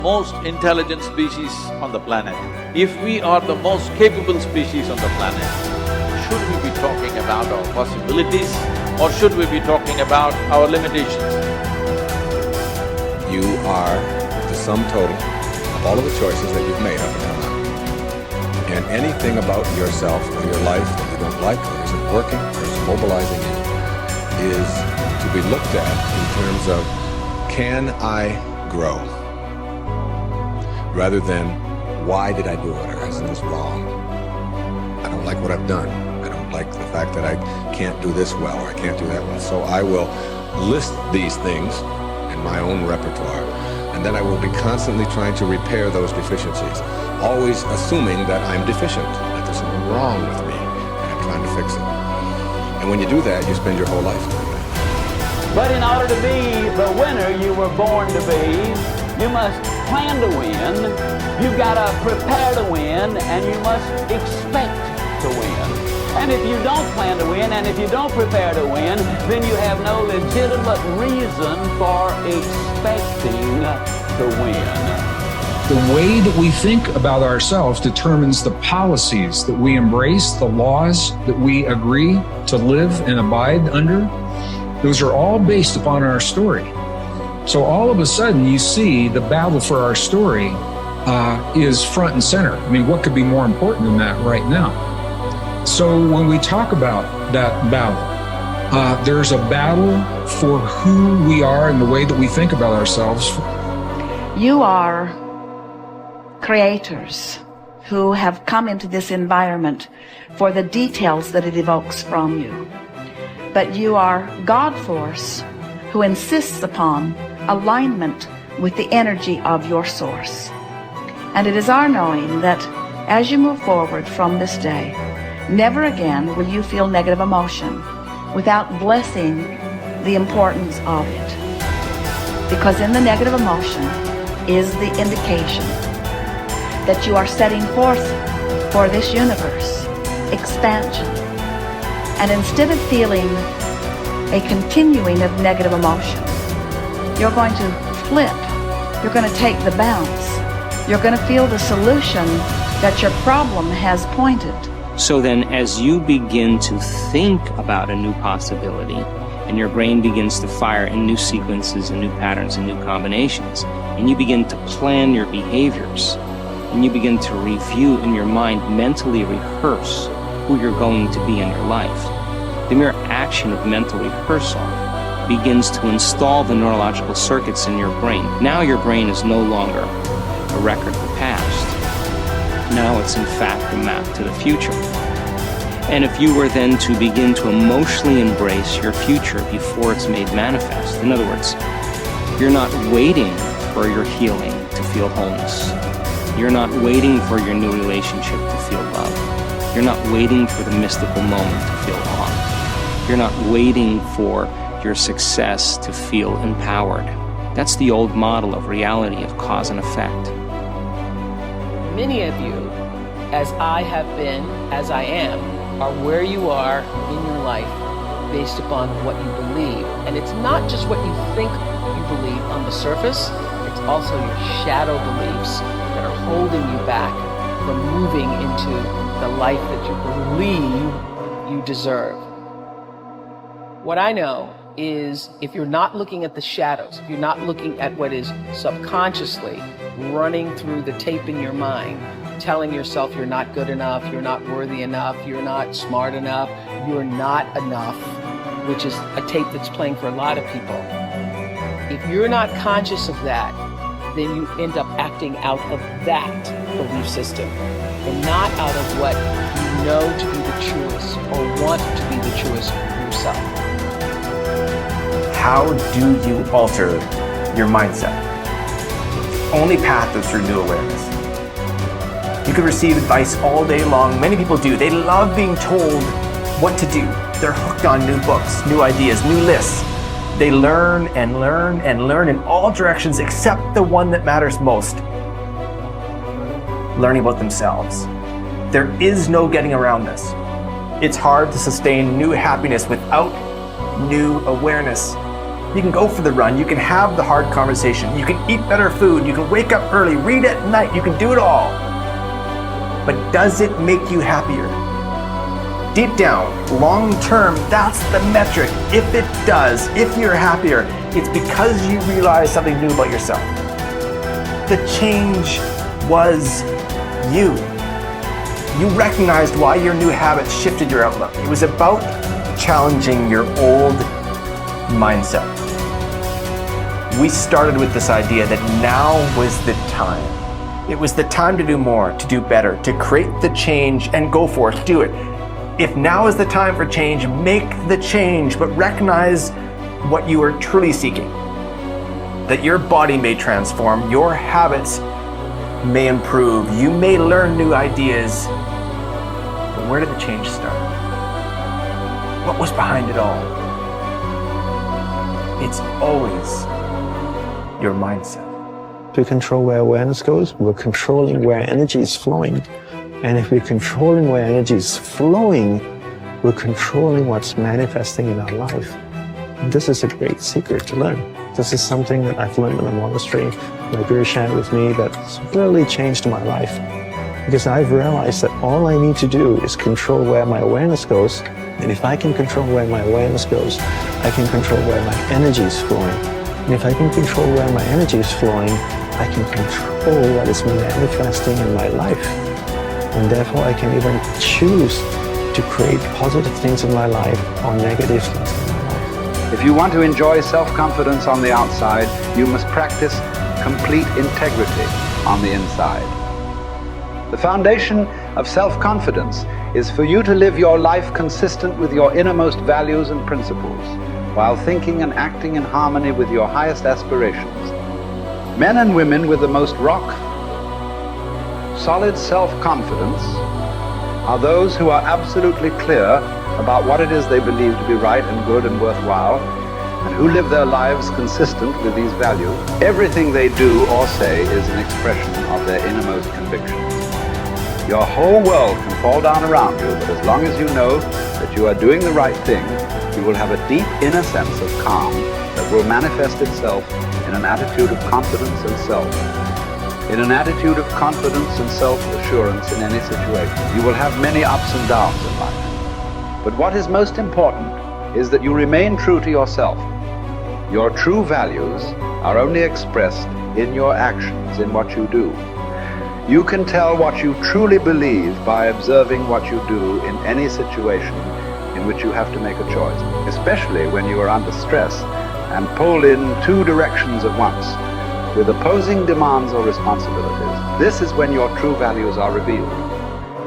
most intelligent species on the planet, if we are the most capable species on the planet, should we be talking about our possibilities or should we be talking about our limitations? You are the sum total of all of the choices that you've made up until now. And anything about yourself or your life that you don't like or isn't working or is mobilizing you is to be looked at in terms of, can I grow? Rather than, why did I do it, or isn't this wrong? I don't like what I've done. I don't like the fact that I can't do this well, or I can't do that well. So I will list these things in my own repertoire, and then I will be constantly trying to repair those deficiencies, always assuming that I'm deficient, that there's something wrong with me, and I'm trying to fix it. And when you do that, you spend your whole life doing that. But in order to be the winner you were born to be, you must plan to win, you've got to prepare to win, and you must expect to win. And if you don't plan to win, and if you don't prepare to win, then you have no legitimate reason for expecting to win. The way that we think about ourselves determines the policies that we embrace, the laws that we agree to live and abide under. Those are all based upon our story. So all of a sudden you see the battle for our story is front and center. I mean, what could be more important than that right now? So when we talk about that battle, there's a battle for who we are and the way that we think about ourselves. You are creators who have come into this environment for the details that it evokes from you. But you are God force who insists upon alignment with the energy of your source. And it is our knowing that as you move forward from this day, never again will you feel negative emotion without blessing the importance of it. Because in the negative emotion is the indication that you are setting forth for this universe expansion. And instead of feeling a continuing of negative emotion, you're going to flip. You're going to take the bounce. You're going to feel the solution that your problem has pointed. So then as you begin to think about a new possibility, and your brain begins to fire in new sequences and new patterns and new combinations, and you begin to plan your behaviors, and you begin to review in your mind, mentally rehearse who you're going to be in your life, the mere action of mental rehearsal begins to install the neurological circuits in your brain. Now your brain is no longer a record of the past. Now it's in fact a map to the future. And if you were then to begin to emotionally embrace your future before it's made manifest, in other words, you're not waiting for your healing to feel wholeness. You're not waiting for your new relationship to feel love. You're not waiting for the mystical moment to feel awe. You're not waiting for your success to feel empowered. That's the old model of reality of cause and effect. Many of you, as I have been, as I am, are where you are in your life based upon what you believe. And it's not just what you think you believe on the surface, it's also your shadow beliefs that are holding you back from moving into the life that you believe you deserve. What I know is if you're not looking at the shadows, if you're not looking at what is subconsciously running through the tape in your mind, telling yourself you're not good enough, you're not worthy enough, you're not smart enough, you're not enough, which is a tape that's playing for a lot of people. If you're not conscious of that, then you end up acting out of that belief system and not out of what you know to be the truest or want to be the truest for yourself. How do you alter your mindset? The only path is through new awareness. You can receive advice all day long. Many people do. They love being told what to do. They're hooked on new books, new ideas, new lists. They learn and learn and learn in all directions except the one that matters most. Learning about themselves. There is no getting around this. It's hard to sustain new happiness without new awareness. You can go for the run, you can have the hard conversation, you can eat better food, you can wake up early, read at night, you can do it all. But does it make you happier? Deep down, long term, that's the metric. If it does, if you're happier, it's because you realize something new about yourself. The change was you. You recognized why your new habits shifted your outlook. It was about challenging your old mindset. We started with this idea that now was the time. It was the time to do more, to do better, to create the change and go for it, do it. If now is the time for change, make the change, but recognize what you are truly seeking. That your body may transform, your habits may improve, you may learn new ideas, but where did the change start? What was behind it all? It's always your mindset. To control where awareness goes, we're controlling where energy is flowing. And if we're controlling where energy is flowing, we're controlling what's manifesting in our life. And this is a great secret to learn. This is something that I've learned in the monastery. My guru shared with me that's really changed my life. Because I've realized that all I need to do is control where my awareness goes. And if I can control where my awareness goes, I can control where my energy is flowing. And if I can control where my energy is flowing, I can control what is manifesting in my life. And therefore I can even choose to create positive things in my life or negative things in my life. If you want to enjoy self-confidence on the outside, you must practice complete integrity on the inside. The foundation of self-confidence is for you to live your life consistent with your innermost values and principles, while thinking and acting in harmony with your highest aspirations. Men and women with the most solid self-confidence are those who are absolutely clear about what it is they believe to be right and good and worthwhile, and who live their lives consistent with these values. Everything they do or say is an expression of their innermost convictions. Your whole world can fall down around you, but as long as you know that you are doing the right thing, you will have a deep inner sense of calm that will manifest itself in an attitude of confidence and self-assurance in any situation. You will have many ups and downs in life. But what is most important is that you remain true to yourself. Your true values are only expressed in your actions, in what you do. You can tell what you truly believe by observing what you do in any situation in which you have to make a choice, especially when you are under stress and pulled in two directions at once, with opposing demands or responsibilities. This is when your true values are revealed.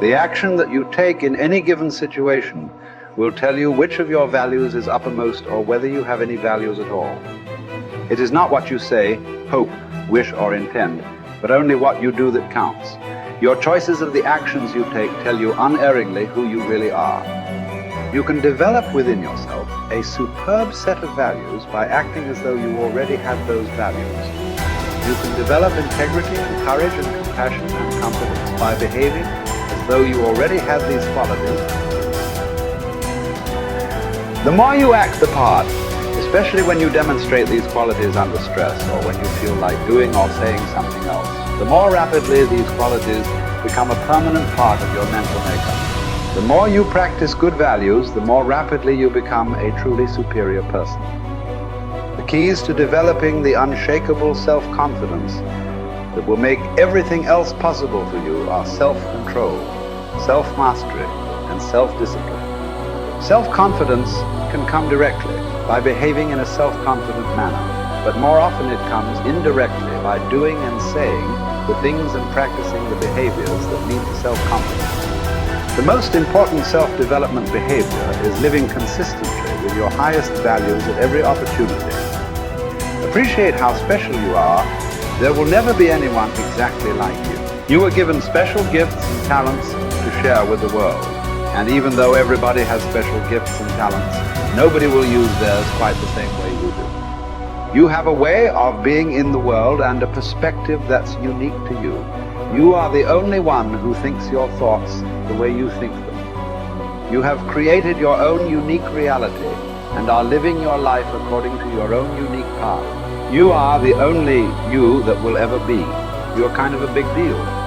The action that you take in any given situation will tell you which of your values is uppermost or whether you have any values at all. It is not what you say, hope, wish, or intend, but only what you do that counts. Your choices of the actions you take tell you unerringly who you really are. You can develop within yourself a superb set of values by acting as though you already had those values. You can develop integrity and courage and compassion and confidence by behaving as though you already had these qualities. The more you act the part, especially when you demonstrate these qualities under stress or when you feel like doing or saying something else, the more rapidly these qualities become a permanent part of your mental makeup. The more you practice good values, the more rapidly you become a truly superior person. The keys to developing the unshakable self-confidence that will make everything else possible for you are self-control, self-mastery, and self-discipline. Self-confidence can come directly by behaving in a self-confident manner, but more often it comes indirectly by doing and saying the things and practicing the behaviors that lead to self-confidence. The most important self-development behavior is living consistently with your highest values at every opportunity. Appreciate how special you are. There will never be anyone exactly like you. You were given special gifts and talents to share with the world. And even though everybody has special gifts and talents, nobody will use theirs quite the same way you do. You have a way of being in the world and a perspective that's unique to you. You are the only one who thinks your thoughts the way you think them. You have created your own unique reality and are living your life according to your own unique path. You are the only you that will ever be. You're kind of a big deal.